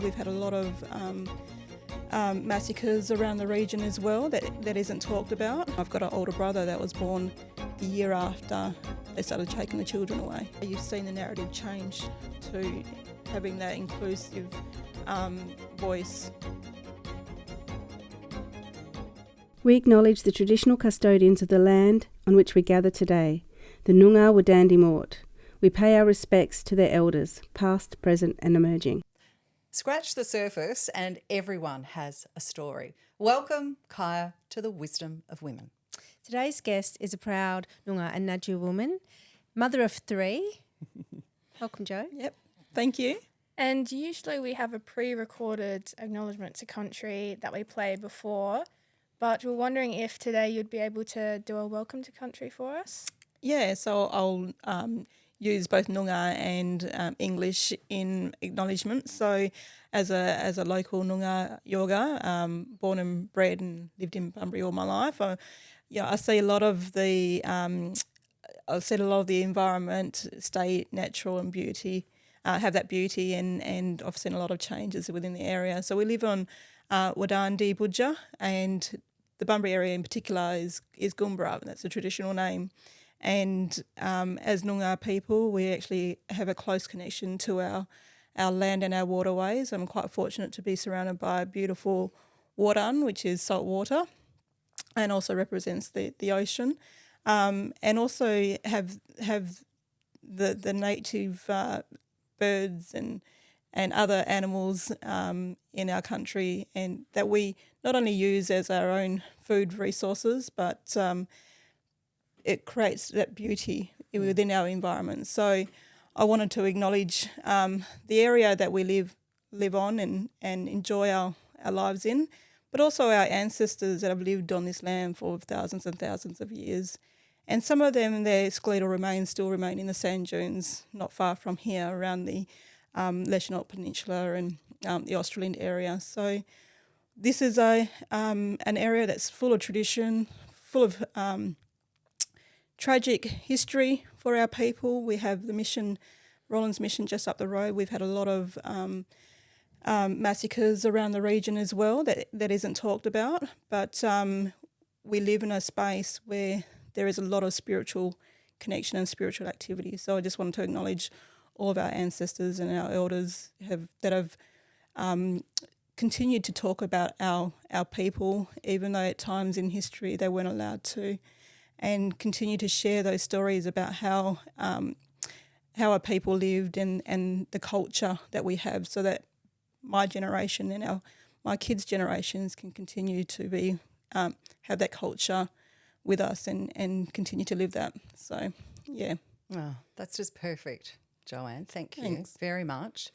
We've had a lot of massacres around the region as well that isn't talked about. I've got an older brother that was born the year after they started taking the children away. You've seen the narrative change to having that inclusive voice. We acknowledge the traditional custodians of the land on which we gather today, the Noongar and Ngadju. We pay our respects to their elders, past, present and emerging. Scratch the surface and everyone has a story. Welcome, Kaya, to the Wisdom of Women. Today's guest is a proud Noongar and Ngadju woman, mother of 3. Welcome, Jo. Yep, thank you. And usually we have a pre-recorded acknowledgement to country that we play before, but we're wondering if today you'd be able to do a welcome to country for us. Yeah, so I'll use both Noongar and English in acknowledgement. So as a local Noongar yoga, born and bred and lived in Bunbury all my life, I see a lot of the environment stay natural and beauty, have that beauty, and I've seen a lot of changes within the area. So we live on Wadandi Budja, and the Bunbury area in particular is Goombra, and that's the traditional name. And as Noongar people, we actually have a close connection to our land and our waterways. I'm quite fortunate to be surrounded by beautiful waran, which is salt water, and also represents the ocean, and also have the native birds and other animals in our country, and that we not only use as our own food resources, but it creates that beauty within our environment. So I wanted to acknowledge the area that we live on and enjoy our lives in, but also our ancestors that have lived on this land for thousands and thousands of years. And some of them, their skeletal remains still remain in the sand dunes not far from here around the Leschenault Peninsula and the Australind area. So this is an area that's full of tradition, full of tragic history for our people. We have the mission, Rollins Mission, just up the road. We've had a lot of massacres around the region as well that isn't talked about. But we live in a space where there is a lot of spiritual connection and spiritual activity. So I just wanted to acknowledge all of our ancestors and our elders that have continued to talk about our people, even though at times in history they weren't allowed to, and continue to share those stories about how our people lived and the culture that we have, so that my generation and my kids' generations can continue to be have that culture with us and continue to live that. So, yeah. Oh, that's just perfect, Joanne. Thank you Thanks. very much.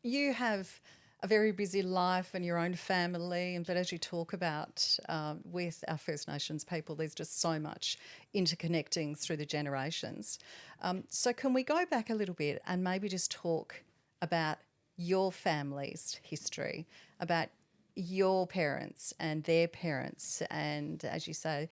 You have a very busy life and your own family, but as you talk about with our First Nations people, there's just so much interconnecting through the generations. So can we go back a little bit and maybe just talk about your family's history, about your parents and their parents, and as you say,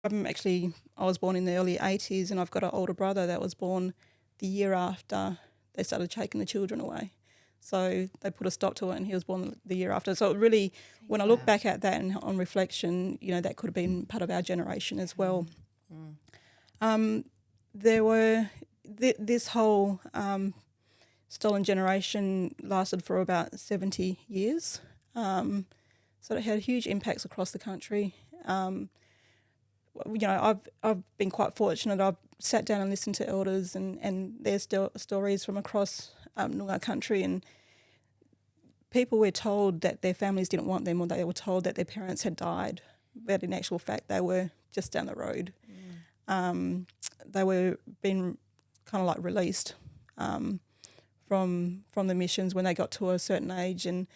I was born in the early 80s, and I've got an older brother that was born the year after they started taking the children away. So they put a stop to it, and he was born the year after. So it really, when I look back at that and on reflection, that could have been part of our generation as well. There were this whole stolen generation lasted for about 70 years. So it had huge impacts across the country. I've been quite fortunate. I've sat down and listened to elders and their stories from across Noongar country, and people were told that their families didn't want them, or they were told that their parents had died, but in actual fact they were just down the road. They were being kind of like released from the missions when they got to a certain age, and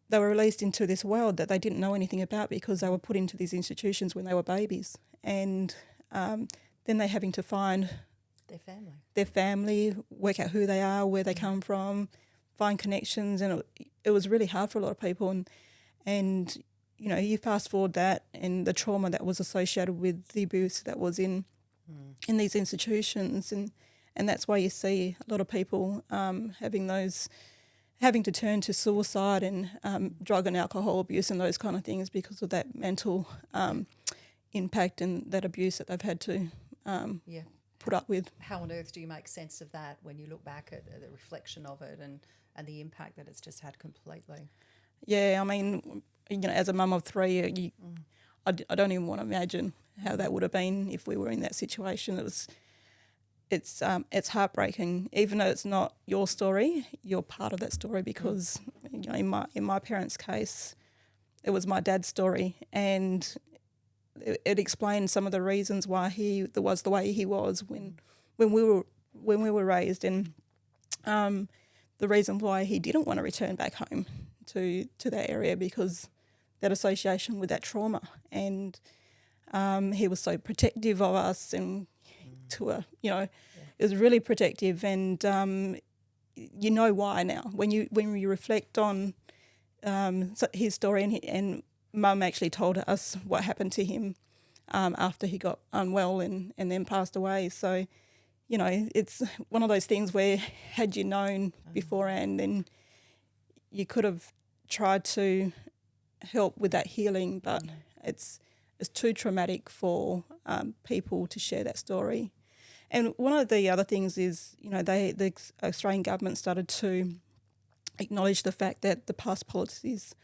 they were released into this world that they didn't know anything about because they were put into these institutions when they were babies, and then they're having to find their family, work out who they are, where they come from, find connections, and it was really hard for a lot of people. And you fast forward that and the trauma that was associated with the abuse that was in these institutions, and that's why you see a lot of people having to turn to suicide and drug and alcohol abuse and those kind of things because of that mental impact and that abuse that they've had to put up with. How on earth do you make sense of that when you look back at the reflection of it and the impact that it's just had completely? Yeah, I mean, as a mum of three, I don't even want to imagine how that would have been if we were in that situation. It's heartbreaking, even though it's not your story. You're part of that story because in my parents' case, it was my dad's story, and it explained some of the reasons why he was the way he was when we were raised, and the reason why he didn't want to return back home to that area because that association with that trauma, and he was so protective of us, and it was really protective, and why now when you reflect on his story, and Mum actually told us what happened to him after he got unwell and then passed away. So it's one of those things where had you known beforehand, then you could have tried to help with that healing, but it's too traumatic for people to share that story. And one of the other things is, the Australian government started to acknowledge the fact that the past policies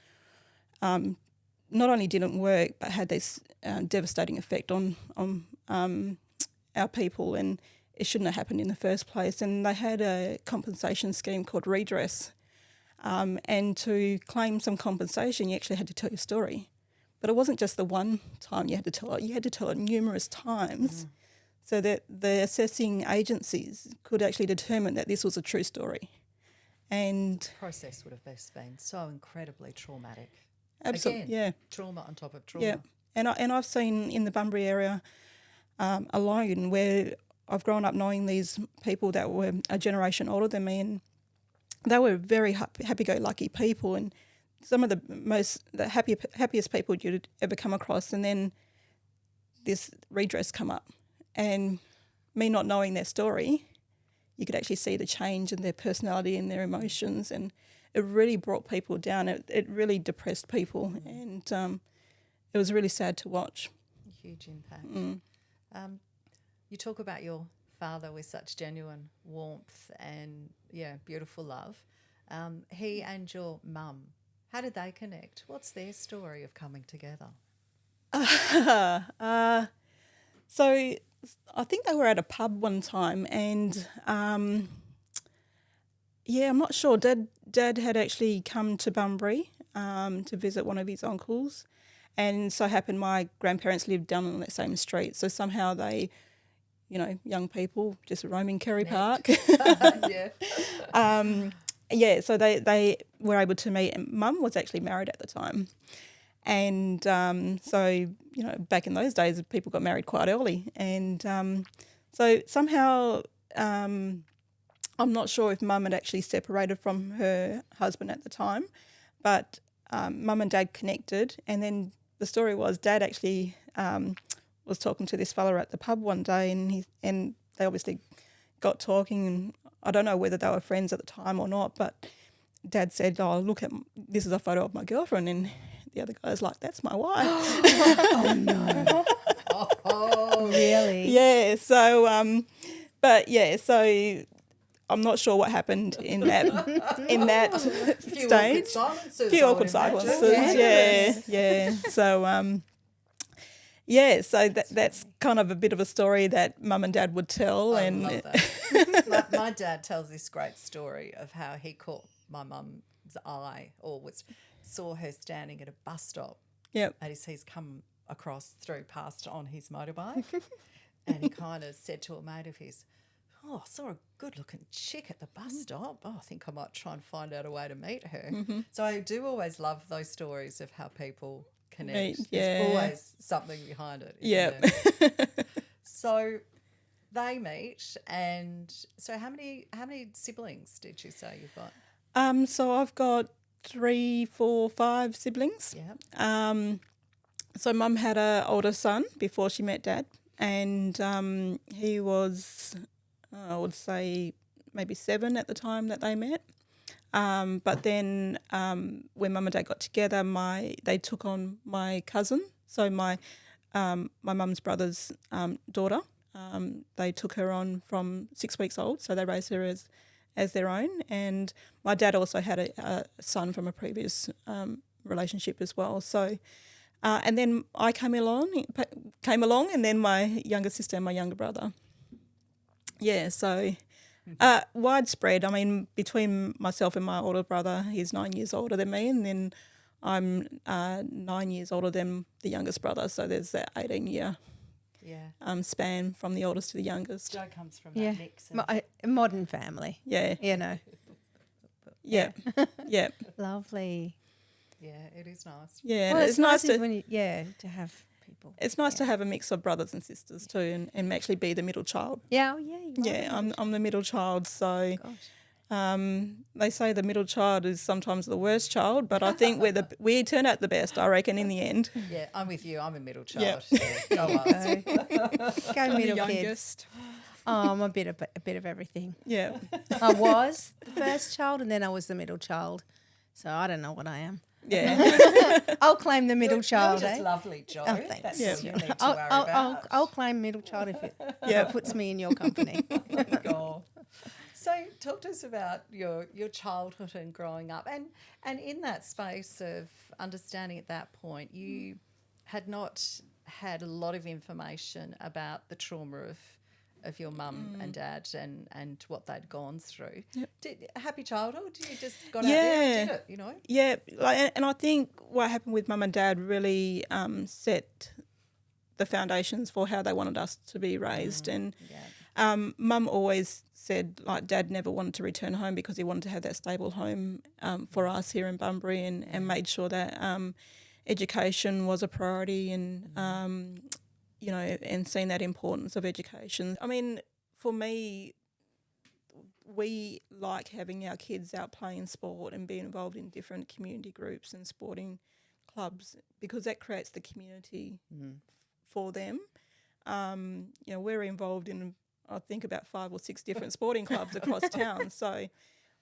not only didn't work but had this devastating effect on our people, and it shouldn't have happened in the first place. And they had a compensation scheme called redress, and to claim some compensation you actually had to tell your story. But it wasn't just the one time you had to tell it, you had to tell it numerous times. So that the assessing agencies could actually determine that this was a true story. And the process would have been so incredibly traumatic. Absolutely, yeah. Trauma on top of trauma. Yeah, and I've seen in the Bunbury area alone, where I've grown up knowing these people that were a generation older than me, and they were very happy-go-lucky people, and some of the happiest people you'd ever come across, and then this redress come up. And me not knowing their story, you could actually see the change in their personality and their emotions, and it really brought people down. It really depressed people, and it was really sad to watch. A huge impact. You talk about your father with such genuine warmth and, beautiful love. He and your mum, how did they connect? What's their story of coming together? So I think they were at a pub one time, and I'm not sure. Dad had actually come to Bunbury to visit one of his uncles, and so happened my grandparents lived down on that same street. So somehow they, young people just roaming Kerry Park. So they were able to meet. And Mum was actually married at the time. And so, back in those days, people got married quite early. And so somehow, I'm not sure if Mum had actually separated from her husband at the time, but Mum and Dad connected. And then the story was Dad actually was talking to this fella at the pub one day, and they obviously got talking, and I don't know whether they were friends at the time or not, but Dad said, "Oh, look at this is a photo of my girlfriend," and the other guy's like, "That's my wife." Oh no! Oh, really? Yeah. So, but yeah, so I'm not sure what happened in that stage. Few awkward silences. Yeah. So, so that's kind of a bit of a story that Mum and Dad would tell. I and love that. my dad tells this great story of how he caught my mum's eye, or saw her standing at a bus stop. Yep. And he's come past on his motorbike, and he kind of said to a mate of his, "Oh, I saw a good-looking chick at the bus stop. Oh, I think I might try and find out a way to meet her." Mm-hmm. So I do always love those stories of how people connect. Yeah. There's always something behind it. Yeah. So they meet, and so how many siblings did you say you've got? So I've got 3, 4, 5 siblings. Yeah. So Mum had an older son before she met Dad, and he was, I would say, maybe 7 at the time that they met. But then when Mum and Dad got together, they took on my cousin, so my mum's brother's daughter. They took her on from 6 weeks old, so they raised her as their own. And my dad also had a son from a previous relationship as well. So, and then I came along, and then my younger sister and my younger brother. Yeah, so widespread. I mean, between myself and my older brother, he's 9 years older than me, and then I'm 9 years older than the youngest brother. So there's that 18-year span from the oldest to the youngest. Joe comes from that mix. A modern family. Yeah. You know. Yeah. Yeah. Lovely. Yeah, it is nice. Yeah, Well, it's nice to when to have people. It's nice to have a mix of brothers and sisters too, and actually be the middle child. Yeah, you Yeah, I'm the middle child, so Gosh. they say the middle child is sometimes the worst child, but I think we turn out the best, I reckon, in the end. Yeah, I'm with you. I'm a middle child. Yep. Yeah, go us. Go middle the kids. youngest. Oh, I'm a bit of everything. Yeah. I was the first child, and then I was the middle child. So I don't know what I am. Yeah. I'll claim the middle child. You're just lovely, Joe. Oh, thanks. That's Yeah. all you need to worry about. I'll claim middle child if it puts me in your company. God. So talk to us about your childhood and growing up, and in that space of understanding at that point, you had not had a lot of information about the trauma of your mum and dad and what they'd gone through. Yep. Happy childhood? You just got out there and did it, you know? Yeah, and I think what happened with Mum and Dad really set the foundations for how they wanted us to be raised. And Mum always said, like, Dad never wanted to return home because he wanted to have that stable home for us here in Bunbury, and made sure that education was a priority, and you know, and seeing that importance of education. I mean, for me, we like having our kids out playing sport and being involved in different community groups and sporting clubs, because that creates the community for them. You know, we're involved in, I think, about 5 or 6 different sporting clubs across town. So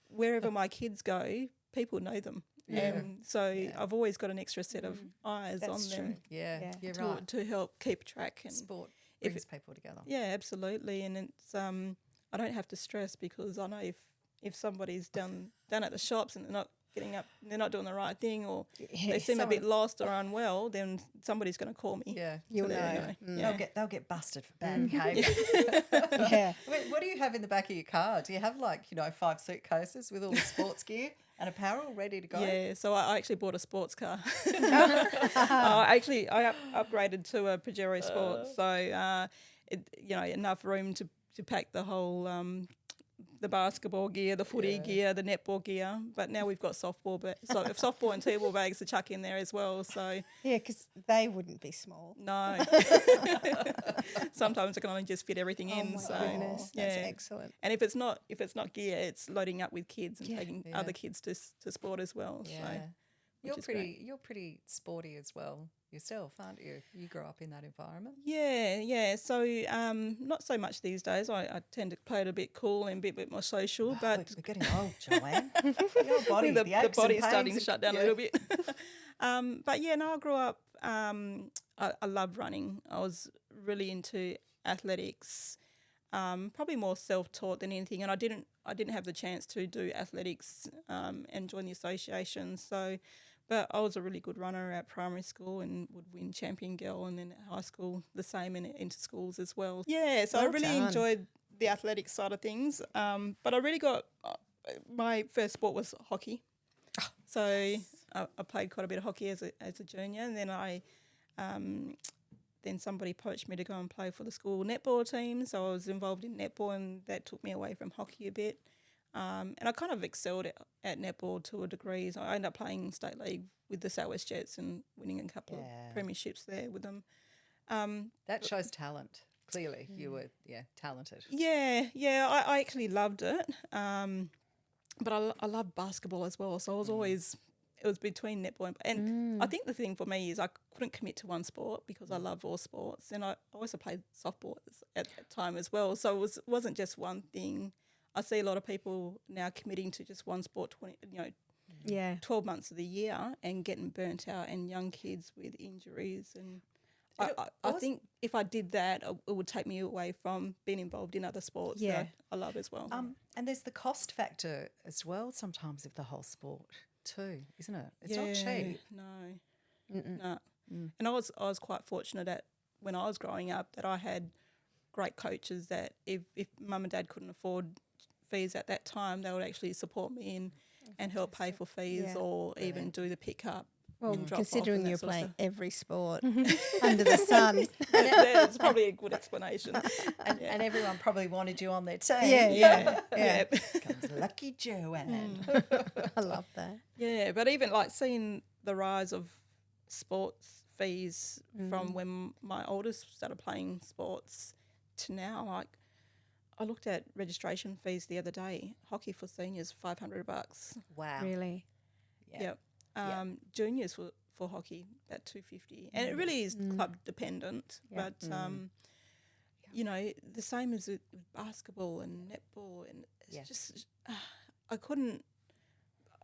wherever my kids go, people know them. Yeah. So I've always got an extra set of eyes on them. True. Yeah, you're to, right. to help keep track. And Sport brings people together. yeah, absolutely. And it's I don't have to stress, because I know if somebody's down at the shops and they're not getting up, they're not doing the right thing, or they seem a bit lost or unwell, then somebody's going to call me. Yeah, You'll So know. Yeah. they'll get busted for bad behaviour. Yeah. What do you have in the back of your car? Do you have 5 suitcases with all the sports gear and apparel ready to go? Yeah, so I actually bought a sports car. I upgraded to a Pajero Sport, so enough room to pack the whole the basketball gear, the footy gear, the netball gear. But now we've got softball and t-ball bags to chuck in there as well. So Yeah, because they wouldn't be small. no, sometimes I can only just fit everything in. Oh my So goodness, yeah. that's excellent. And if it's not gear, it's loading up with kids and taking other kids to sport as well. Yeah. So You're pretty sporty as well. yourself, aren't you? You grew up in that environment. Yeah. So not so much these days. I tend to play it a bit cool and a bit more social. Oh, but we're getting old, Joanne. Your body, the aches and body's starting to pains shut down a little bit. But yeah, no, I grew up. I loved running. I was really into athletics. Probably more self-taught than anything, and I didn't have the chance to do athletics and join the association. So, but I was a really good runner at primary school and would win champion girl, and then at high school the same, and into schools as well. Yeah, so Well I really done. enjoyed the athletic side of things. But I really got my first sport was hockey. So I played quite a bit of hockey as a junior, and then then somebody poached me to go and play for the school netball team. So I was involved in netball, and that took me away from hockey a bit. And I kind of excelled at netball to a degree. So I ended up playing state league with the South West Jets and winning a couple of premierships there with them. That shows talent. Clearly, you were talented. Yeah, I actually loved it. But I love basketball as well. So I was always, it was between netball and I think the thing for me is I couldn't commit to one sport because I love all sports. And I also played softball at that time as well. So it wasn't just one thing. I see a lot of people now committing to just one sport 12 months of the year and getting burnt out, and young kids with injuries. And I think if I did that, it would take me away from being involved in other sports that I love as well. And there's the cost factor as well sometimes of the whole sport too, isn't it? It's not cheap. No. And I was quite fortunate at when I was growing up that I had great coaches that if mum and dad couldn't afford fees at that time, they would actually support me and help pay for fees or even do the pickup. Well, considering you're playing every sport Mm-hmm. under the sun. That's probably a good explanation. And everyone probably wanted you on their team. Yeah. Comes lucky Joanne. I love that. Yeah, but even like seeing the rise of sports fees from when my oldest started playing sports to now, like I looked at registration fees the other day. Hockey for seniors, $500. Wow. Really? Yep. Juniors for hockey, about $250, and it really is club dependent. But you know, the same as with basketball and netball, and it's just I couldn't.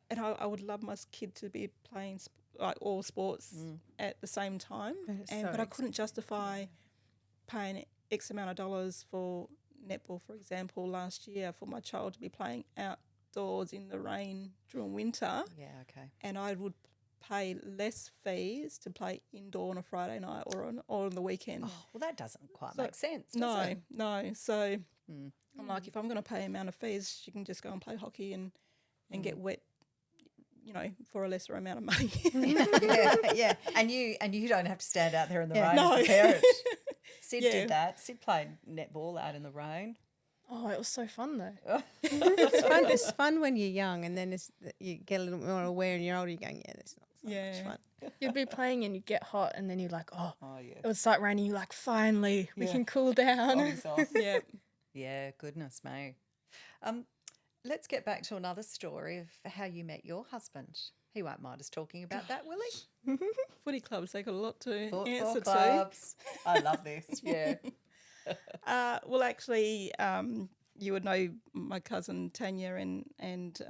And I would love my kid to be playing like all sports at the same time, but I couldn't justify paying X amount of dollars for netball, for example, last year for my child to be playing outdoors in the rain during winter. Yeah, okay. And I would pay less fees to play indoor on a Friday night or on the weekend. Oh, well, that doesn't quite make sense, does it? No. So I'm like, if I'm going to pay amount of fees, she can just go and play hockey and get wet, you know, for a lesser amount of money. yeah. And you don't have to stand out there in the rain No. as the parent. Sid did that. Sid played netball out in the rain. Oh, it was so fun though. It's fun when you're young, and then you get a little more aware and you're older, you're going, that's not so much fun. You'd be playing and you'd get hot, and then you're like, oh yeah. it would start raining. You're like, finally, we can cool down. Yeah. Yeah, goodness me. Let's get back to another story of how you met your husband. He won't mind us talking about that, will he? Footy clubs, they got a lot to Football answer clubs. I love this. Yeah. Well, actually, you would know my cousin Tanya and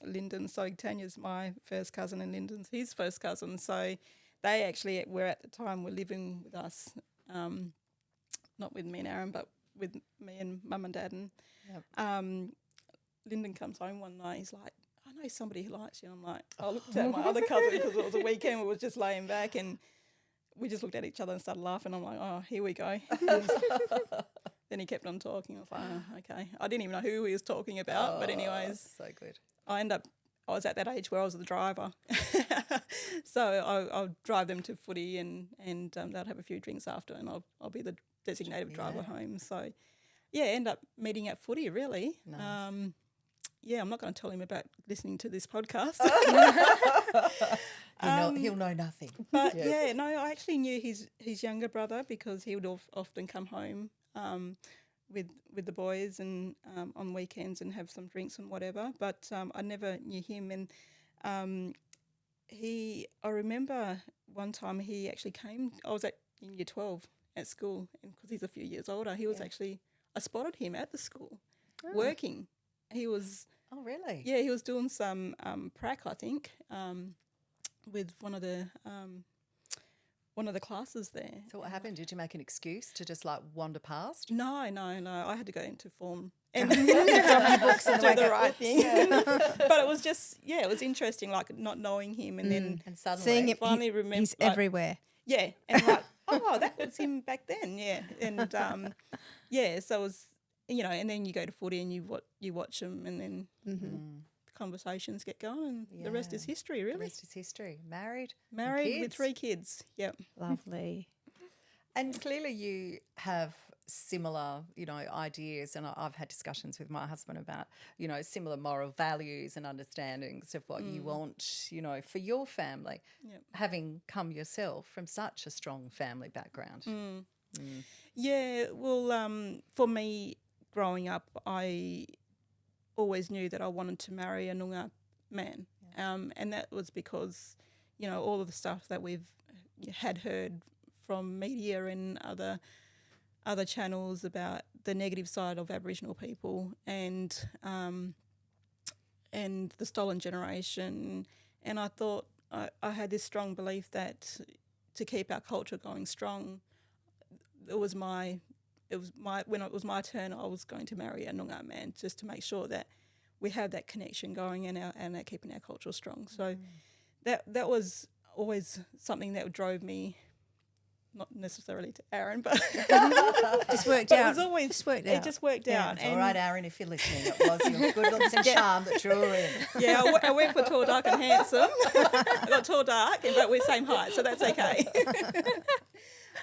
Lyndon. So Tanya's my first cousin and Lyndon's his first cousin. So they actually were at the time were living with us, not with me and Aaron, but with me and mum and dad. And Lyndon comes home one night. He's like, I know somebody who likes you. And I'm like, I looked at my other cousin because it was a weekend. We were just laying back and we just looked at each other and started laughing. I'm like, oh, here we go. Then he kept on talking. I was like, oh, okay. I didn't even know who he was talking about. But anyways, so good. I was at that age where I was the driver. So I'll drive them to footy and they'll have a few drinks after and I'll be the designated driver home. So, yeah, end up meeting at footy, really. Nice. I'm not going to tell him about listening to this podcast. He'll know nothing. But I actually knew his younger brother because he would often come home with the boys and on weekends and have some drinks and whatever. But I never knew him. And I remember one time he actually came. I was in year 12 at school, and because he's a few years older, he was actually. I spotted him at the school working. He was. Oh, really? Yeah, he was doing some prac, I think, with one of the classes there. So what happened? Did you make an excuse to just like wander past? No. I had to go into form and Drop your books and do the right thing. But it was just, it was interesting, like not knowing him and then And suddenly, Seeing it, finally remember. he's like, everywhere. Yeah, and like, oh, that was him back then. Yeah, and so it was, and then you go to footy and you watch him, and then conversations get going, and the rest is history. the Really, rest is history. Married married with kids. 3 kids. Yep. Lovely. And clearly you have similar, ideas, and I've had discussions with my husband about, similar moral values and understandings of what you want, for your family, having come yourself from such a strong family background. Yeah, well, for me, growing up, I always knew that I wanted to marry a Noongar man, and that was because, all of the stuff that we've had heard from media and other channels about the negative side of Aboriginal people and the stolen generation, and I thought I had this strong belief that to keep our culture going strong, when it was my turn, I was going to marry a Noongar man just to make sure that we have that connection going and keeping our culture strong. So that was always something that drove me, not necessarily to Aaron, but Just worked but out. it was always It just worked out. out. All right, Aaron, if you're listening, it was your good looks and charm that drew her in. Yeah, I went for tall, dark, and handsome. I got tall, dark, but we're same height, so that's okay.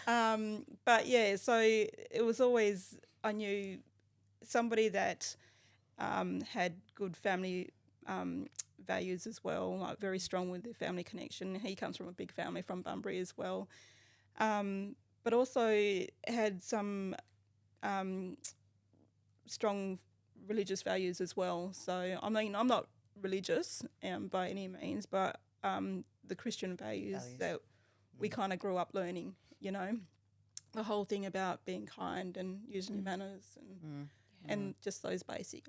But yeah, so it was always, I knew somebody that had good family values as well, like very strong with their family connection. He comes from a big family from Bunbury as well, but also had some strong religious values as well. So, I mean, I'm not religious by any means, but the Christian values that we kind of grew up learning, the whole thing about being kind and using your manners and just those basic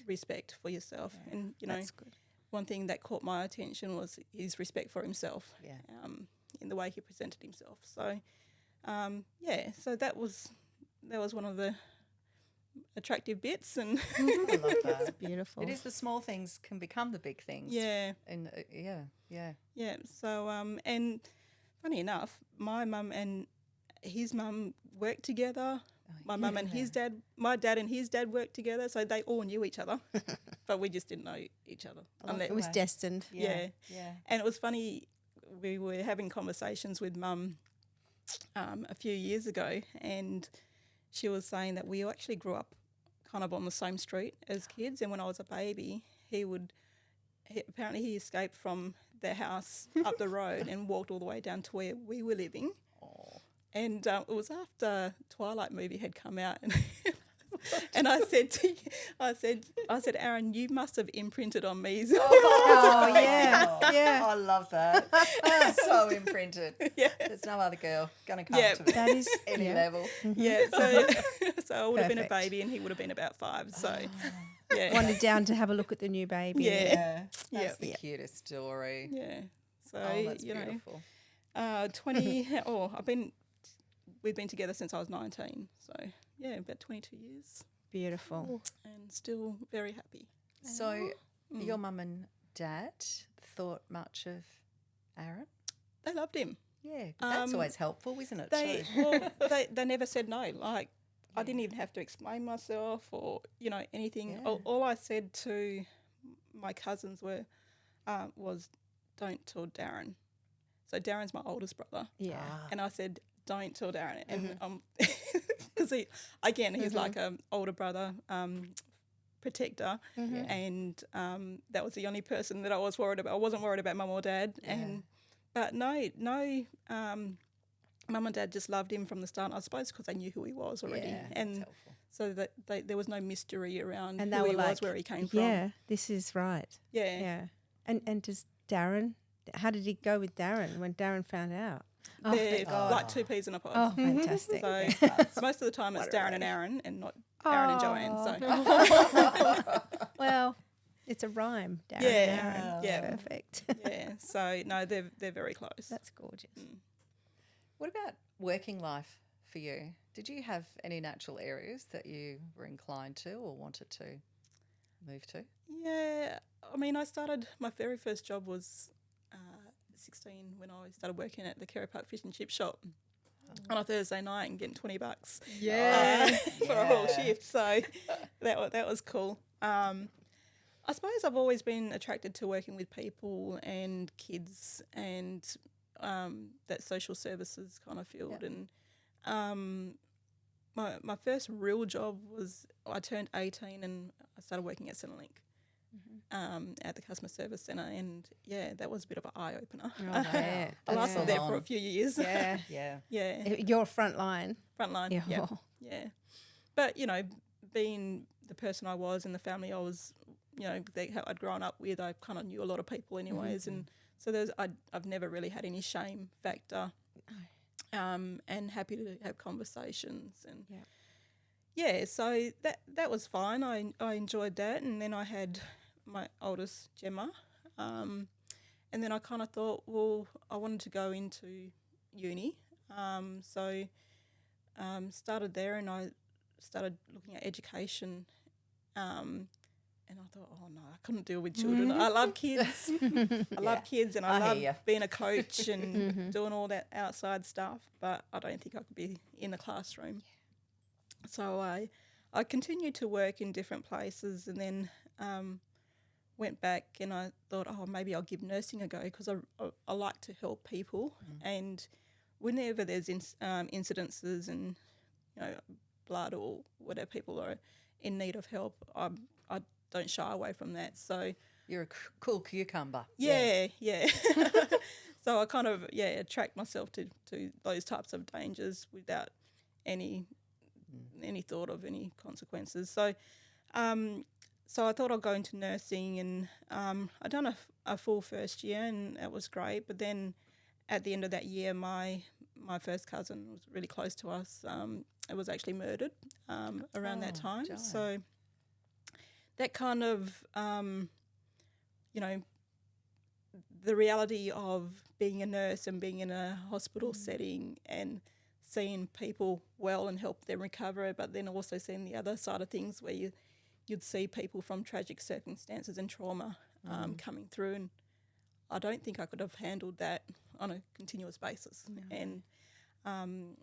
respect for yourself. And, That's good. one thing that caught my attention was his respect for himself in the way he presented himself. So, so that was one of the attractive bits. And I love that. It's beautiful. It is the small things can become the big things. yeah. And Yeah. So, and funny enough, my mum and his mum worked together. My mum and his dad, my dad and his dad worked together, so they all knew each other, but we just didn't know each other. It was destined. Yeah. And it was funny, we were having conversations with mum a few years ago, and she was saying that we actually grew up kind of on the same street as kids, and when I was a baby, apparently he escaped from their house up the road and walked all the way down to where we were living. And it was after Twilight movie had come out, and I said, Aaron, you must have imprinted on me. Oh, yeah. I love that. So imprinted. Yeah. There's no other girl going to come to me That is any level. Yeah, so I would have been a Perfect. baby and he would have been about 5. So, yeah. Wandered down to have a look at the new baby. Yeah. That's the cutest story. Yeah. So, Oh, that's beautiful. 20, we've been together since I was 19. So, yeah, about 22 years Beautiful. and still very happy. So your mum and dad thought much of Aaron? They loved him. Yeah, that's always helpful, isn't it? They never said no. Like, I didn't even have to explain myself or, anything. Yeah. All I said to my cousins was, don't tell Darren. So Darren's my oldest brother. Yeah. And I said, don't tell Darren. And because he's like an older brother, protector, and that was the only person that I was worried about. I wasn't worried about mum or dad. But no, mum and dad just loved him from the start. I suppose because they knew who he was already, and so that there was no mystery around And who they he were was, where he came from. Yeah, this is right. Yeah. Yeah. And does Darren How did he go with Darren when Darren found out? They're like two peas in a pod. Oh, fantastic. So most of the time it's Darren and Aaron and not Aaron and Joanne. So Well, it's a rhyme, Darren Yeah, and Aaron. yeah. Perfect. yeah, so no, they're very close. That's gorgeous. What about working life for you? Did you have any natural areas that you were inclined to or wanted to move to? Yeah, I mean, my very first job was 16 when I started working at the Kerry Park Fish and Chip Shop on a Thursday night and getting $20 for a whole shift. So that was cool. I suppose I've always been attracted to working with people and kids and that social services kind of field. Yep. And my first real job was I turned 18 and I started working at Centrelink. At the customer service centre, and that was a bit of an eye opener. Oh, yeah. I lasted there for a few years. Yeah. Yeah. Your front line. Frontline. Yeah. Yeah. But being the person I was and the family I was, I'd grown up with, I kind of knew a lot of people anyways, and so I've never really had any shame factor, and happy to have conversations and. Yeah, so that was fine. I enjoyed that, and then I had my oldest Gemma, and then I kind of thought, well, I wanted to go into uni, so started there, and I started looking at education, and I thought, oh no, I couldn't deal with children. I love kids. I love kids, and I love being a coach and doing all that outside stuff, but I don't think I could be in the classroom. So I continued to work in different places, and then went back and I thought, oh, maybe I'll give nursing a go because I like to help people. And whenever there's incidences and blood or whatever, people are in need of help, I don't shy away from that. So you're a cool cucumber. Yeah. So I kind of attract myself to those types of dangers without any thought of any consequences. So so I thought I'd go into nursing, and I'd done a full first year, and that was great. But then at the end of that year, my first cousin was really close to us. It was actually murdered around that time. Joanne. So that kind of, the reality of being a nurse and being in a hospital setting and seeing people well and help them recover, but then also seeing the other side of things where you'd see people from tragic circumstances and trauma coming through, and I don't think I could have handled that on a continuous basis. No. And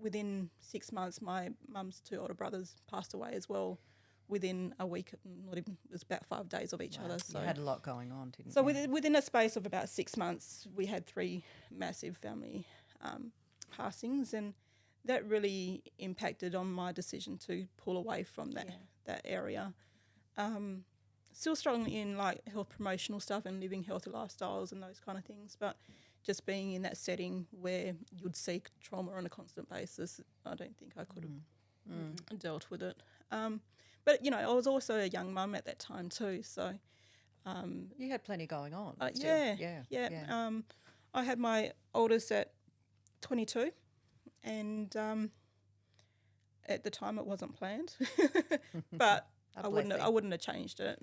within 6 months, my mum's two older brothers passed away as well. Within a week, not even, it was about 5 days of each other. So you had a lot going on, didn't you? So within a space of about 6 months, we had 3 massive family passings, and that really impacted on my decision to pull away from that area. Still strong in like health promotional stuff and living healthy lifestyles and those kind of things, but just being in that setting where you'd seek trauma on a constant basis, I don't think I could have dealt with it. But I was also a young mum at that time too, so you had plenty going on. Yeah. I had my oldest at 22, and at the time it wasn't planned, but I wouldn't have changed it.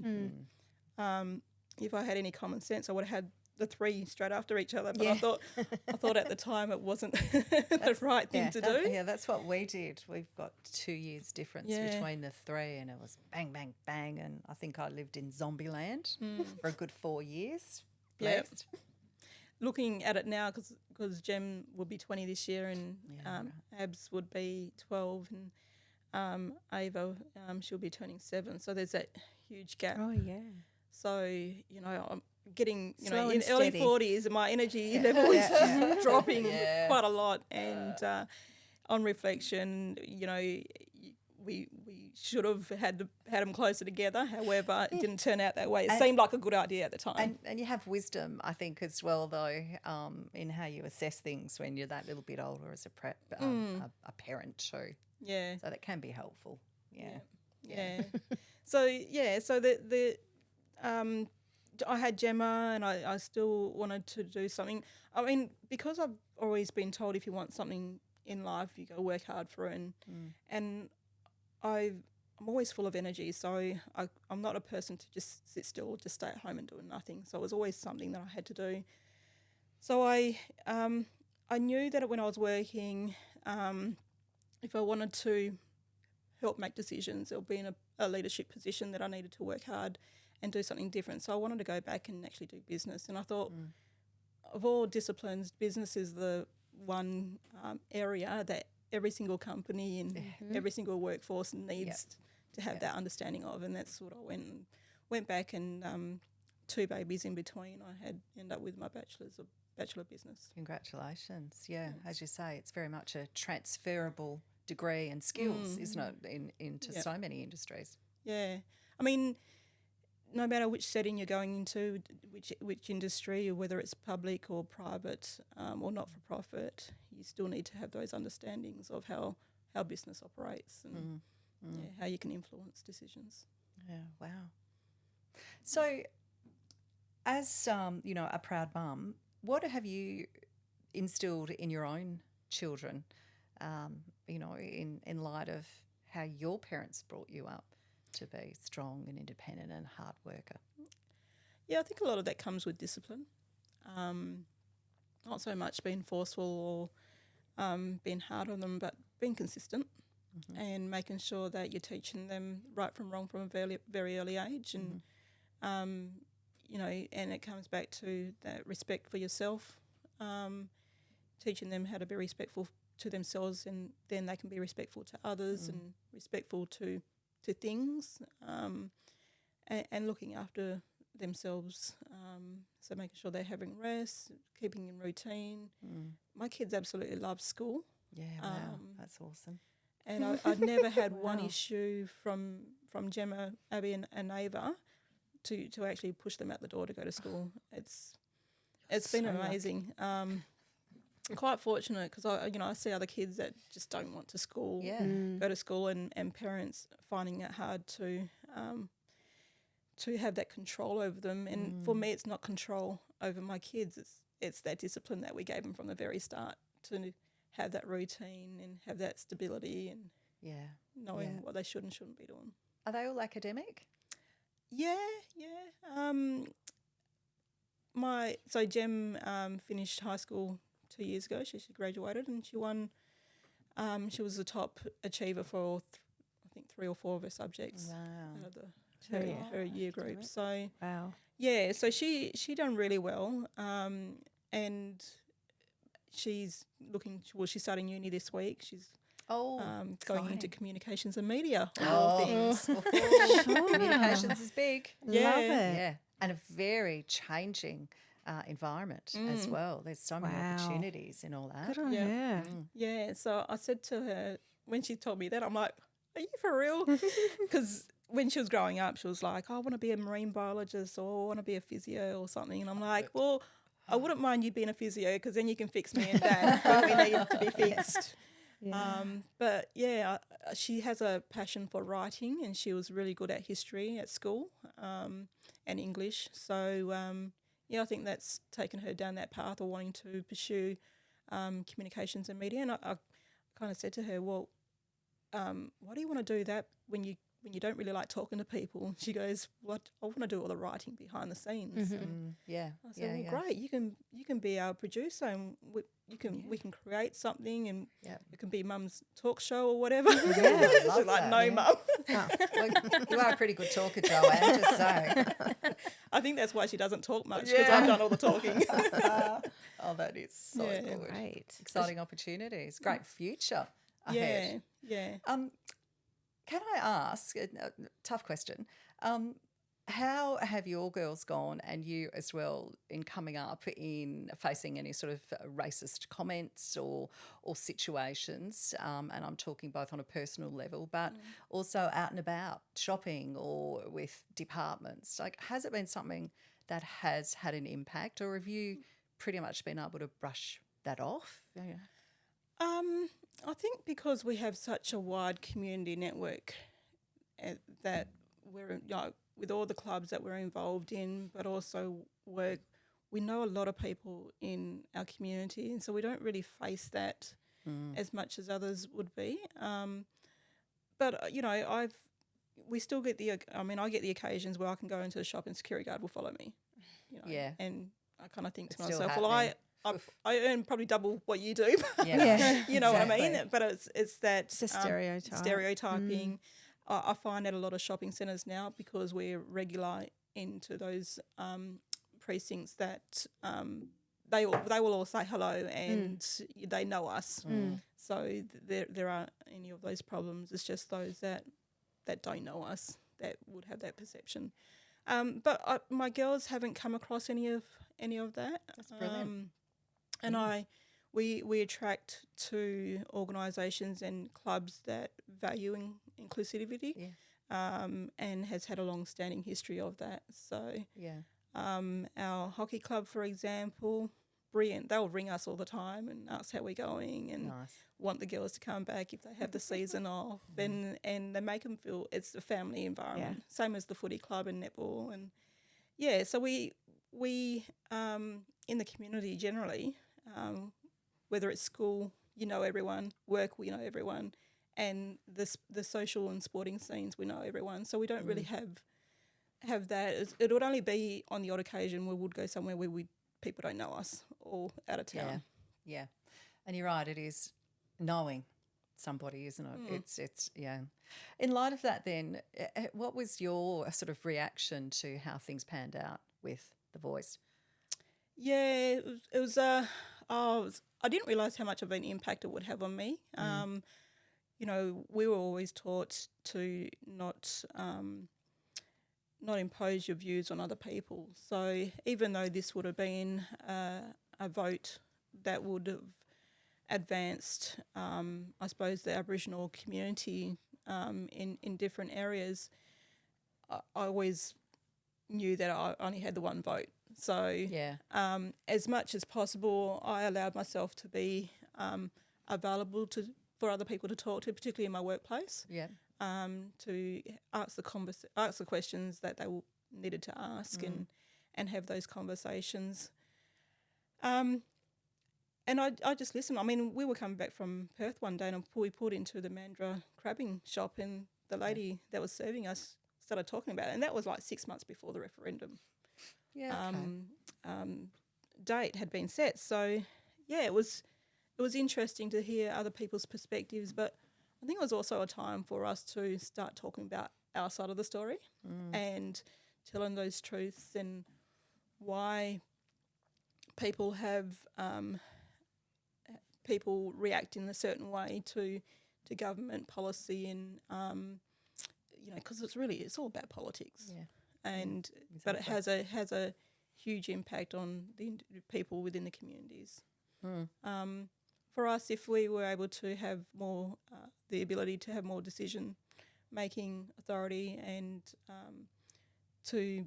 If I had any common sense, I would have had the 3 straight after each other. But I thought at the time it wasn't the right thing to do. Yeah, that's what we did. We've got 2 years difference between the 3, and it was bang, bang, bang. And I think I lived in Zombieland for a good 4 years. Blessed. Yep. Looking at it now, because Jem will be 20 this year, and Abs would be 12, and Ava, she'll be turning 7. So there's that huge gap. Oh, yeah. So, I'm getting, Slow in and early steady. 40s, and my energy level is just dropping quite a lot. And on reflection, we should have had them closer together. However, it didn't turn out that way. It seemed like a good idea at the time. And you have wisdom, I think, as well, though, in how you assess things when you're that little bit older as a parent too. Yeah. So that can be helpful. Yeah. So the I had Gemma, and I still wanted to do something. I mean, because I've always been told if you want something in life, you got to work hard for it, and I'm always full of energy, so I'm not a person to just sit still or just stay at home and do nothing. So it was always something that I had to do. So I knew that when I was working, if I wanted to help make decisions or be in a leadership position, that I needed to work hard and do something different. So I wanted to go back and actually do business. And I thought, of all disciplines, business is the one area that every single company and every single workforce needs to have that understanding of. And that's what I went back, and 2 babies in between, I had ended up with my Bachelor of Business. Congratulations. Yeah, as you say, it's very much a transferable degree and skills, isn't it, into so many industries. Yeah. I mean, no matter which setting you're going into, which industry, or whether it's public or private or not-for-profit, you still need to have those understandings of how business operates and how you can influence decisions. Yeah, wow. So as, a proud mum, what have you instilled in your own children, in light of how your parents brought you up to be strong and independent and hard worker? Yeah, I think a lot of that comes with discipline. Not so much being forceful or being hard on them, but being consistent and making sure that you're teaching them right from wrong from a very, very early age. And, and it comes back to that respect for yourself, teaching them how to be respectful to themselves, and then they can be respectful to others and respectful to things, and looking after themselves, so making sure they're having rest, keeping in routine. My kids absolutely love school. Yeah, wow, that's awesome. And I've never had one issue from Gemma, Abby and Ava to actually push them out the door to go to school. It's been amazing. I'm quite fortunate because I see other kids that just don't want to go to school, and parents finding it hard to have that control over them. And for me, it's not control over my kids. It's that discipline that we gave them from the very start to have that routine and have that stability and knowing what they should and shouldn't be doing. Are they all academic? Yeah. So Jem finished high school 2 years ago. She graduated and she won. She was the top achiever for I think 3 or 4 of her subjects out of her year group. So so she done really well, and she's she's starting uni this week. She's going into communications and media. Things. Communications is big. Love it. Yeah, and a very changing environment as well. There's so many opportunities in all that. Good on her. Yeah, so I said to her when she told me that, I'm like, are you for real? Because when she was growing up, she was like, I want to be a marine biologist or I want to be a physio or something. And I'm like, well, I wouldn't mind you being a physio because then you can fix me and Dad when we need to be fixed. But she has a passion for writing, and she was really good at history at school and English. So I think that's taken her down that path of wanting to pursue communications and media. And I kind of said to her, well, why do you want to do that when you don't really like talking to people? She goes, "What? I want to do all the writing behind the scenes." Yeah. I said, well, great. You can be our producer, and we can create something, and it can be Mum's talk show or whatever. Yeah, she's like, no, Mum. Well, you are a pretty good talker, Joanne. Just saying. I think that's why she doesn't talk much, because I've done all the talking. Oh, that is so good. Great. Exciting opportunities. Great future ahead. Yeah. Can I ask a tough question? How have your girls gone, and you as well, in coming up in facing any sort of racist comments or situations? And I'm talking both on a personal level, but also out and about, shopping or with departments. Like, has it been something that has had an impact, or have you pretty much been able to brush that off? Yeah. I think because we have such a wide community network that with all the clubs that we're involved in, but also work, we know a lot of people in our community, and so we don't really face that as much as others would be. But you know, we still get I get the occasions where I can go into the shop and security guard will follow me. You know, Yeah. And I kind of think It's to still myself, well, happening. I earn probably double what you do. Yeah. You know what I Exactly. mean? But it's that It's a stereotype. stereotyping. I find at a lot of shopping centres now, because we're regular into those precincts, that they will all say hello and they know us. So there aren't any of those problems. It's just those that don't know us that would have that perception. But my girls haven't come across any of that. That's brilliant. And we attract to organisations and clubs that value inclusivity, and has had a long-standing history of that. So our hockey club, for example, brilliant. They'll ring us all the time and ask how we're going and want the girls to come back if they have the season off, and they make them feel it's a family environment. Yeah. Same as the footy club and netball, and so we in the community generally, whether it's school, you know everyone, work, we know everyone, and the social and sporting scenes, we know everyone. So we don't really have that. It would only be on the odd occasion where we would go somewhere where people don't know us or out of town. Yeah. And you're right, it is knowing somebody, isn't it? It's In light of that then, what was your sort of reaction to how things panned out with The Voice? Yeah, it was I didn't realise how much of an impact it would have on me. You know, we were always taught to not impose your views on other people. So even though this would have been a vote that would have advanced, I suppose, the Aboriginal community in different areas, I always knew that I only had the one vote. So as much as possible, I allowed myself to be available for other people to talk to, particularly in my workplace. To ask the questions that they needed to ask and have those conversations. And I just listened. I mean, we were coming back from Perth one day and we pulled into the Mandurah crabbing shop, and the lady that was serving us started talking about it, and that was like 6 months before the referendum date had been set. So, it was interesting to hear other people's perspectives, but I think it was also a time for us to start talking about our side of the story and telling those truths and why people have people react in a certain way to government policy, and because it's all about politics, but it has a huge impact on the people within the communities. For us, if we were able to have more, the ability to have more decision-making authority and to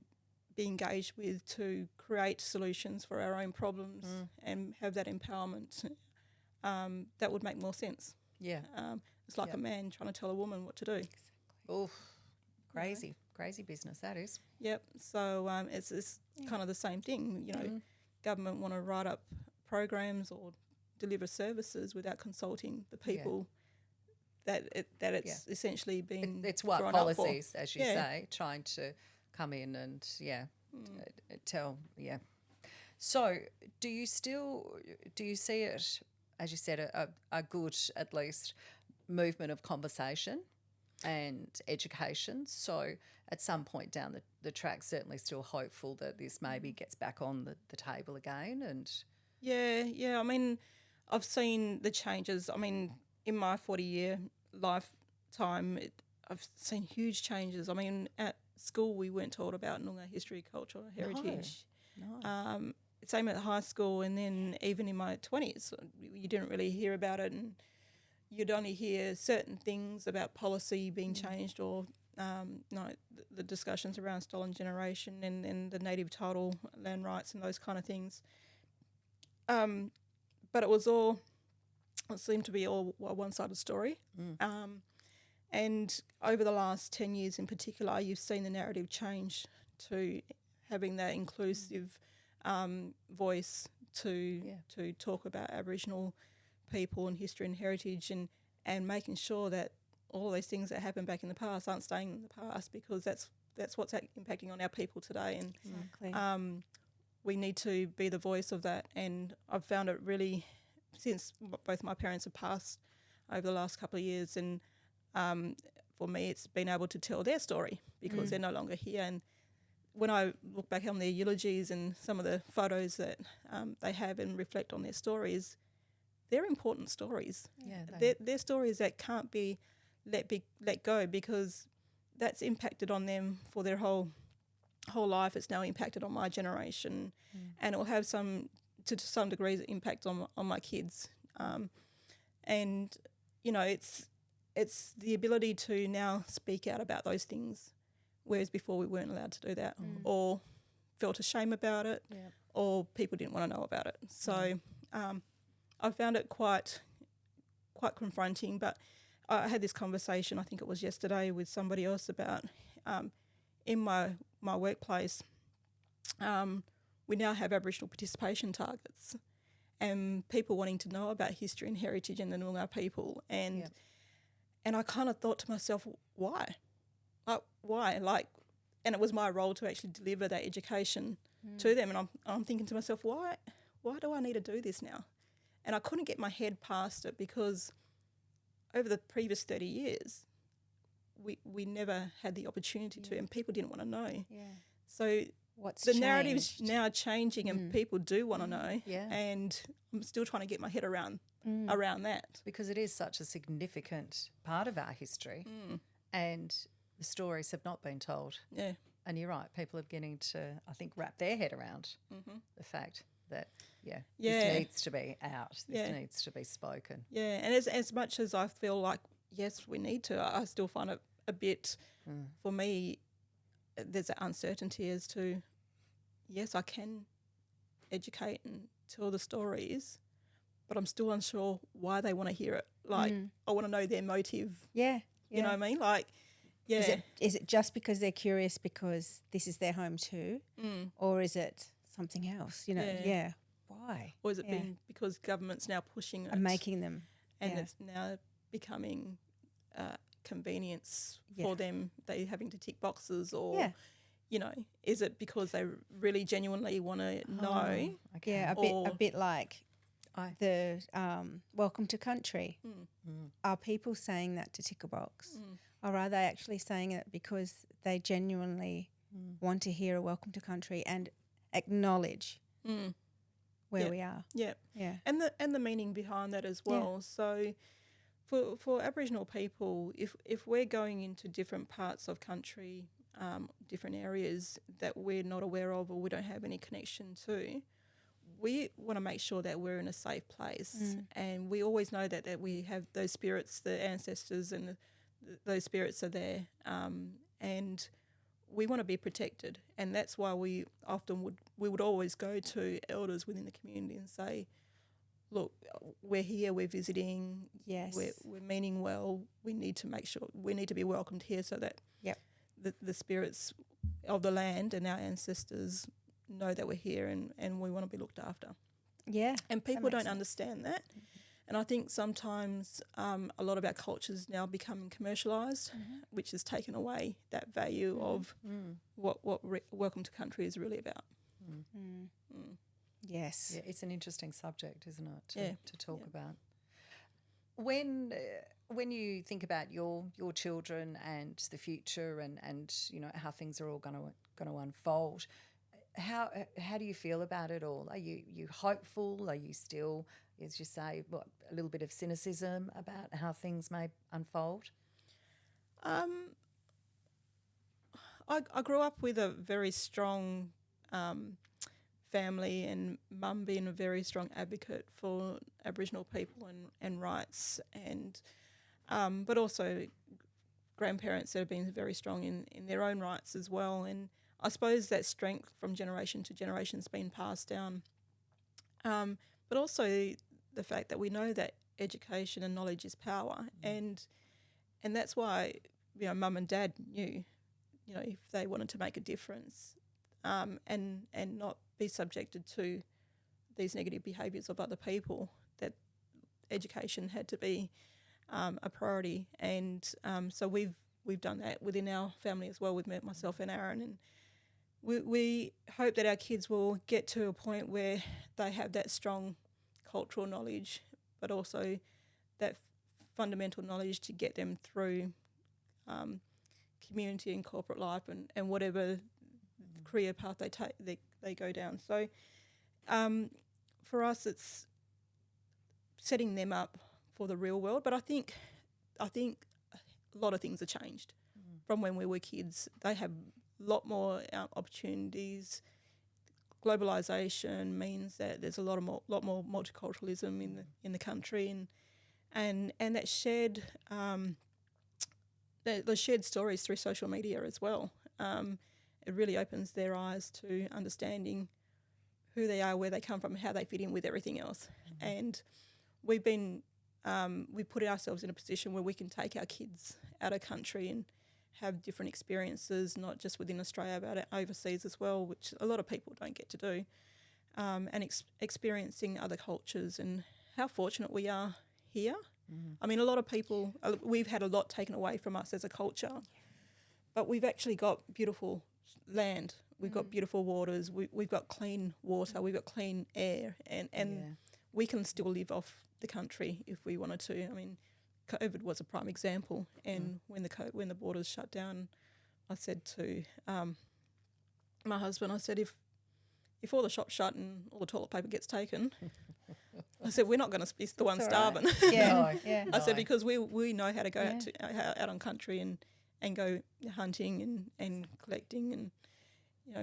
be engaged with, to create solutions for our own problems and have that empowerment, that would make more sense. It's like a man trying to tell a woman what to do. Oh, crazy business that is. Yep. So it's kind of the same thing. Government want to write up programs or deliver services without consulting the people that it's essentially been it's what drawn policies, up for. as you say, trying to come in and tell. So do you see it, as you said, a good, at least, movement of conversation and education? So at some point down the track, certainly still hopeful that this maybe gets back on the table again. And I mean, I've seen the changes. I mean, in my 40-year lifetime, I've seen huge changes. I mean, at school we weren't taught about Noongar history, culture, heritage. No. Same at high school, and then even in my 20s, you didn't really hear about it, and you'd only hear certain things about policy being changed, or the discussions around stolen generation and the native title land rights and those kind of things. But it seemed to be all a one-sided story. And over the last 10 years in particular, you've seen the narrative change to having that inclusive voice to talk about Aboriginal people and history and heritage, and making sure that all those things that happened back in the past aren't staying in the past, because that's what's impacting on our people today. And Exactly. we need to be the voice of that. And I've found it really, since both my parents have passed over the last couple of years, and for me it's been able to tell their story because they're no longer here. And when I look back on their eulogies and some of the photos that they have and reflect on their stories, they're important stories. Yeah, They're stories that can't be let go, because that's impacted on them for their whole life. It's now impacted on my generation, and it will have to some degrees impact on my kids. And you know, it's the ability to now speak out about those things, whereas before we weren't allowed to do that, or felt ashamed about it, or people didn't want to know about it. So I found it quite confronting. But I had this conversation, I think it was yesterday, with somebody else about in my workplace, we now have Aboriginal participation targets, and people wanting to know about history and heritage and the Noongar people. And I kind of thought to myself, why? Why? And it was my role to actually deliver that education to them. And I'm thinking to myself, why do I need to do this now? And I couldn't get my head past it, because over the previous 30 years, we never had the opportunity to, and people didn't want to know. Yeah. So What's the narrative's changed? now changing, and people do want to know. Yeah. And I'm still trying to get my head around that. Because it is such a significant part of our history, and the stories have not been told. Yeah. And you're right, people are beginning to, I think, wrap their head around the fact that, this needs to be out, this needs to be spoken. Yeah, and as much as I feel like, yes, we need to, I still find it a bit, for me, there's an uncertainty as to, yes, I can educate and tell the stories, but I'm still unsure why they want to hear it. Like, I want to know their motive. Yeah. You know what I mean? Like, yeah. Is it just because they're curious because this is their home too? Or is it something else? You know, Yeah. Why? Or is it been because government's now pushing it And making them. and it's now becoming convenience for them, they having to tick boxes, or you know, is it because they really genuinely want to know? Okay. Yeah, a bit like the welcome to country. Are people saying that to tick a box? Or are they actually saying it because they genuinely want to hear a welcome to country and acknowledge where we are? Yeah. Yeah. And the meaning behind that as well. So for Aboriginal people, if we're going into different parts of country, different areas that we're not aware of or we don't have any connection to, we want to make sure that we're in a safe place. And we always know that we have those spirits, the ancestors, and those spirits are there. And we want to be protected. And that's why we would always go to elders within the community and say, look, we're here, we're visiting, we're meaning well, we need to make sure, we need to be welcomed here so that the spirits of the land and our ancestors know that we're here, and we want to be looked after. Yeah. And people don't understand that. And I think sometimes a lot of our culture's now becoming commercialised, which has taken away that value of what Welcome to Country is really about. Yes. Yeah, it's an interesting subject, isn't it, to talk about. When you think about your children and the future and you know how things are all going to unfold, how do you feel about it all? Are you hopeful? Are you still, as you say, a little bit of cynicism about how things may unfold? I grew up with a very strong family, and mum being a very strong advocate for Aboriginal people and rights, and but also grandparents that have been very strong in their own rights as well. And I suppose that strength from generation to generation has been passed down. But also the fact that we know that education and knowledge is power, and that's why, Mum and Dad knew, if they wanted to make a difference, and not be subjected to these negative behaviours of other people, that education had to be a priority. And so we've done that within our family as well, with myself and Aaron, and we hope that our kids will get to a point where they have that strong cultural knowledge, but also that fundamental knowledge to get them through community and corporate life and whatever career path they go down. So for us, it's setting them up for the real world. But I think a lot of things have changed from when we were kids. They have a lot more opportunities. Globalisation means that there's a lot more multiculturalism in the country, and that shared the shared stories through social media as well. It really opens their eyes to understanding who they are, where they come from, how they fit in with everything else. And we put ourselves in a position where we can take our kids out of country and have different experiences, not just within Australia, but overseas as well, which a lot of people don't get to do, and experiencing other cultures and how fortunate we are here. I mean, a lot of people, we've had a lot taken away from us as a culture, but we've actually got beautiful land. We've got beautiful waters. We've got clean water. We've got clean air, and we can still live off the country if we wanted to. I mean, COVID was a prime example, and when the borders shut down, I said to my husband, I said, if all the shops shut and all the toilet paper gets taken, I said, we're not going to be the ones starving. Right. Yeah, yeah. I said, because we know how to go out on country and go hunting and collecting and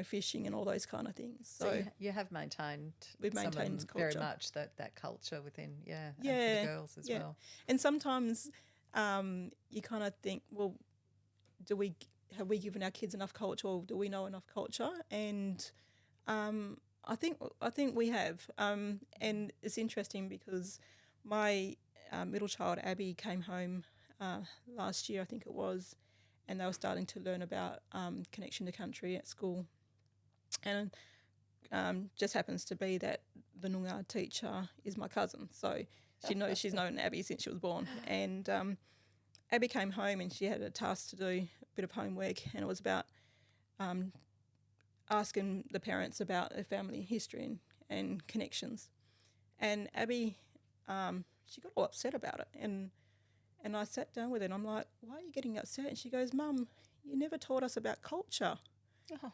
fishing and all those kind of things. So you have maintained. We've maintained culture very much that culture within and for the girls as well. And sometimes you kind of think, well, have we given our kids enough culture, or do we know enough culture? And I think we have. And it's interesting because my middle child Abby came home last year, I think it was, and they were starting to learn about connection to country at school. And just happens to be that the Noongar teacher is my cousin, so she's known Abby since she was born. And Abby came home and she had a task to do, a bit of homework, and it was about asking the parents about their family history and connections. And Abby, she got all upset about it, and I sat down with her and I'm like, why are you getting upset? And she goes, Mum, you never taught us about culture. Oh.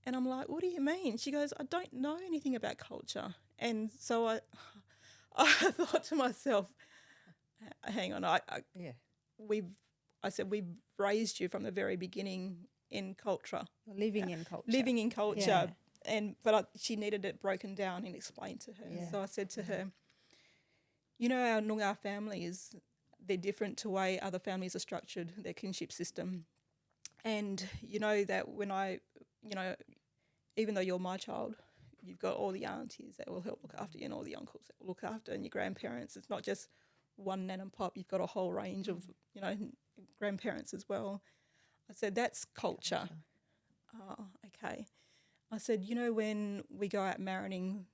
And I'm like, what do you mean? She goes, I don't know anything about culture. And so I thought to myself, hang on, we've raised you from the very beginning in culture. Living in culture. Living in culture. Yeah. But she needed it broken down and explained to her. Yeah. So I said to her, our Noongar families, they're different to the way other families are structured, their kinship system. And that when even though you're my child, you've got all the aunties that will help look after you and all the uncles that will look after, and your grandparents. It's not just one nan and pop. You've got a whole range of, grandparents as well. I said, that's culture. Oh, okay. I said, when we go out marining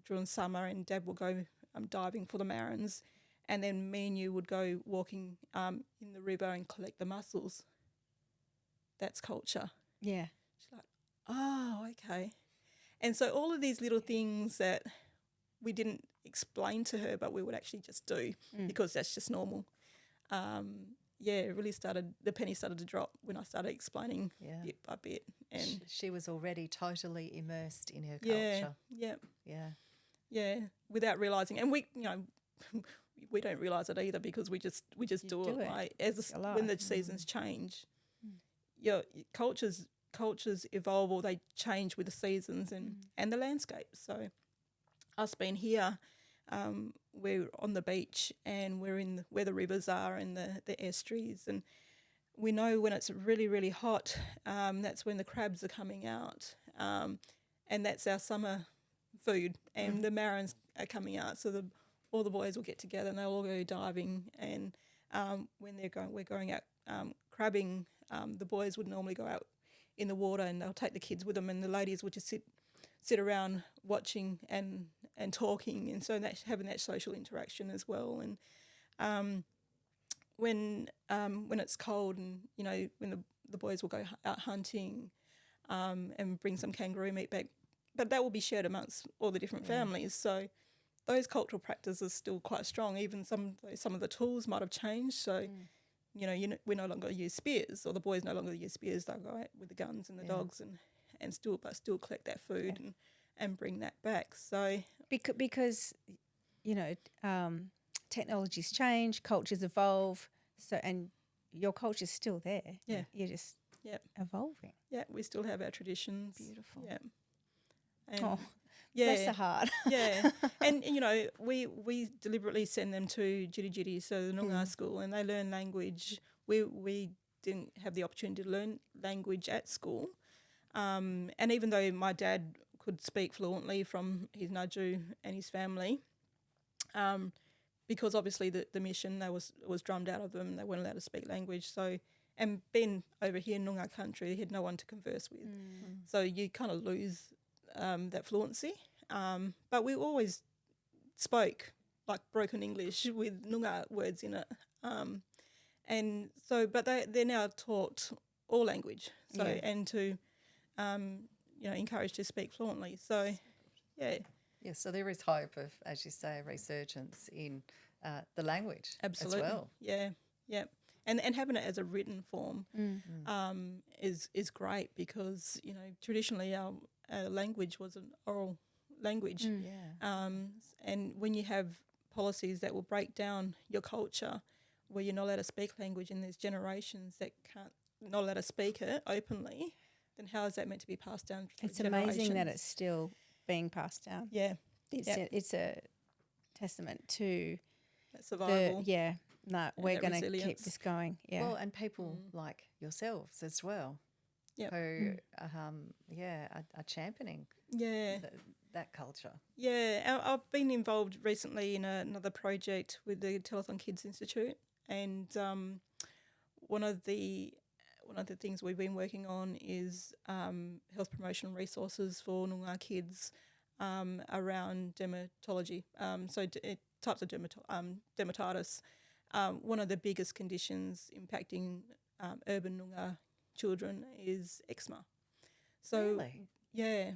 during summer and Dad will go diving for the marins, and then me and you would go walking in the river and collect the mussels. That's culture. Yeah. She's like, oh, okay. And so all of these little things that we didn't explain to her, but we would actually just do because that's just normal. It really the penny started to drop when I started explaining bit by bit. And she was already totally immersed in her culture. Yeah, without realising. And we don't realise it either because we just do it. Like when the seasons change, cultures evolve or they change with the seasons and the landscape. So us being here, we're on the beach and we're in where the rivers are and the estuaries, and we know when it's really, really hot, that's when the crabs are coming out, and that's our summer food, and the marins are coming out. So all the boys will get together and they'll all go diving, and when we're going out crabbing, the boys would normally go out in the water and they'll take the kids with them, and the ladies would just sit around watching and talking, and so that's having that social interaction as well. And when it's cold, and when the boys will go out hunting and bring some kangaroo meat back, but that will be shared amongst all the different families. So those cultural practices are still quite strong. Even some of the tools might have changed. So we no longer use spears, or the boys no longer use spears. They'll go out with the guns and the dogs and still collect that food and bring that back. So because technologies change, cultures evolve, so and your culture's still there. Yeah. You're just evolving. Yeah, we still have our traditions. Beautiful. Yeah. And bless the heart. Yeah. And we deliberately send them to Jiri Jiri, so the Noongar school, and they learn language. We didn't have the opportunity to learn language at school. And even though my dad could speak fluently from his Ngadju and his family, because obviously the mission was drummed out of them, they weren't allowed to speak language. So, and being over here in Noongar country, he had no one to converse with. So you kind of lose that fluency. But we always spoke like broken English with Noongar words in it. And so, but they're now taught all language. So and to encouraged to speak fluently. So, yeah. Yeah, so there is hope of, as you say, a resurgence in the language Absolutely. as well. Yeah, yeah. And having it as a written form is great, because, traditionally our language was an oral language. And when you have policies that will break down your culture, where you're not allowed to speak language, and there's generations that not allowed to speak it openly, then how is that meant to be passed down through generations? Amazing that it's still being passed down. Yeah. It's a testament to that survival. We're going to keep this going. Yeah. Well, and people like yourselves as well, who are championing that culture. Yeah, I've been involved recently in another project with the Telethon Kids Institute, and one of the things we've been working on is health promotion resources for Noongar kids around dermatology. Types of dermatitis. One of the biggest conditions impacting urban Noongar children is eczema. So, really? Yeah.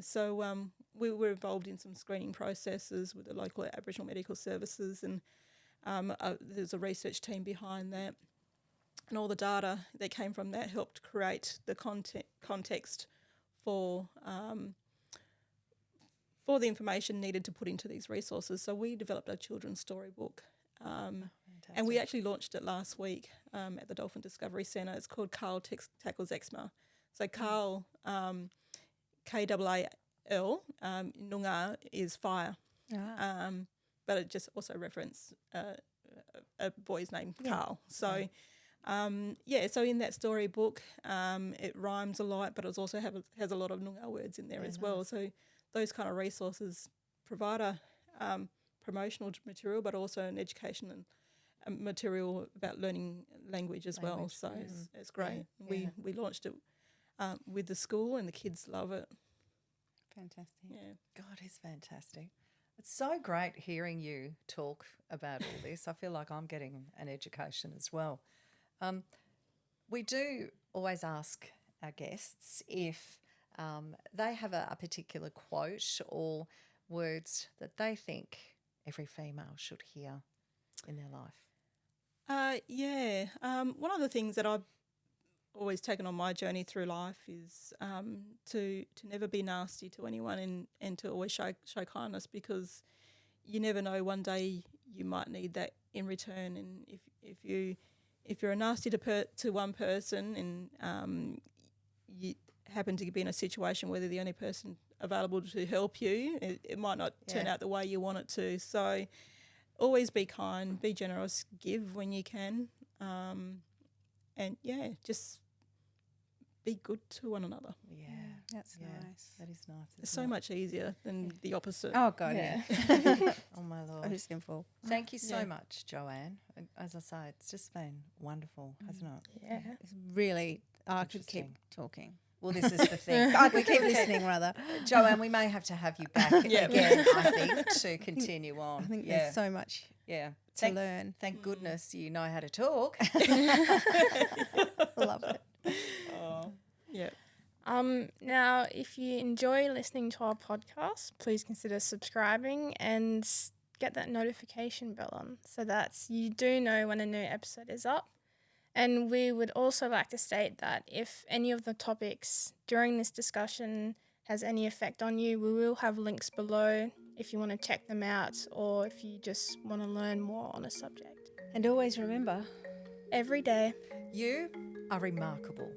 So we were involved in some screening processes with the local Aboriginal Medical Services, and there's a research team behind that. And all the data that came from that helped create the context for the information needed to put into these resources. So we developed a children's storybook, and we actually launched it last week at the Dolphin Discovery Centre. It's called Carl Tackles Eczema. So Carl, K-A-A-L, Noongar is fire, but it just also referenced a boy's name, Carl. So. So in that storybook, it rhymes a lot, but it also has a lot of Noongar words in there as well. So those kind of resources provide a promotional material, but also an education and material about learning language as well. So it's great. Yeah. We launched it with the school, and the kids love it. Fantastic. Yeah. God, it's fantastic. It's so great hearing you talk about all this. I feel like I'm getting an education as well. We do always ask our guests if they have a particular quote or words that they think every female should hear in their life. One of the things that I've always taken on my journey through life is to never be nasty to anyone, and to always show kindness, because you never know, one day you might need that in return. And if you're nasty to one person, and you happen to be in a situation where they're the only person available to help you, it might not turn out the way you want it to. So always be kind, be generous, give when you can, and just be good to one another. Yeah. That's Yeah, nice. that is nice. It's isn't so it? much easier than the opposite. Oh, God, yeah. Oh, my Lord. So simple. Thank you so Yeah. much, Joanne. And as I say, it's just been wonderful, hasn't it? Yeah. It's really, I could keep Interesting. talking. Well, this is the thing. I could keep listening, rather. Joanne, we may have to have you back Yeah. again, I think, to continue on. I think yeah. there's so much yeah. to learn. Thank goodness you know how to talk. Love it. Yeah. Now, if you enjoy listening to our podcast, please consider subscribing and get that notification bell on so that you do know when a new episode is up. And we would also like to state that if any of the topics during this discussion has any effect on you, we will have links below if you want to check them out or if you just want to learn more on a subject. And always remember, Every day. You are remarkable.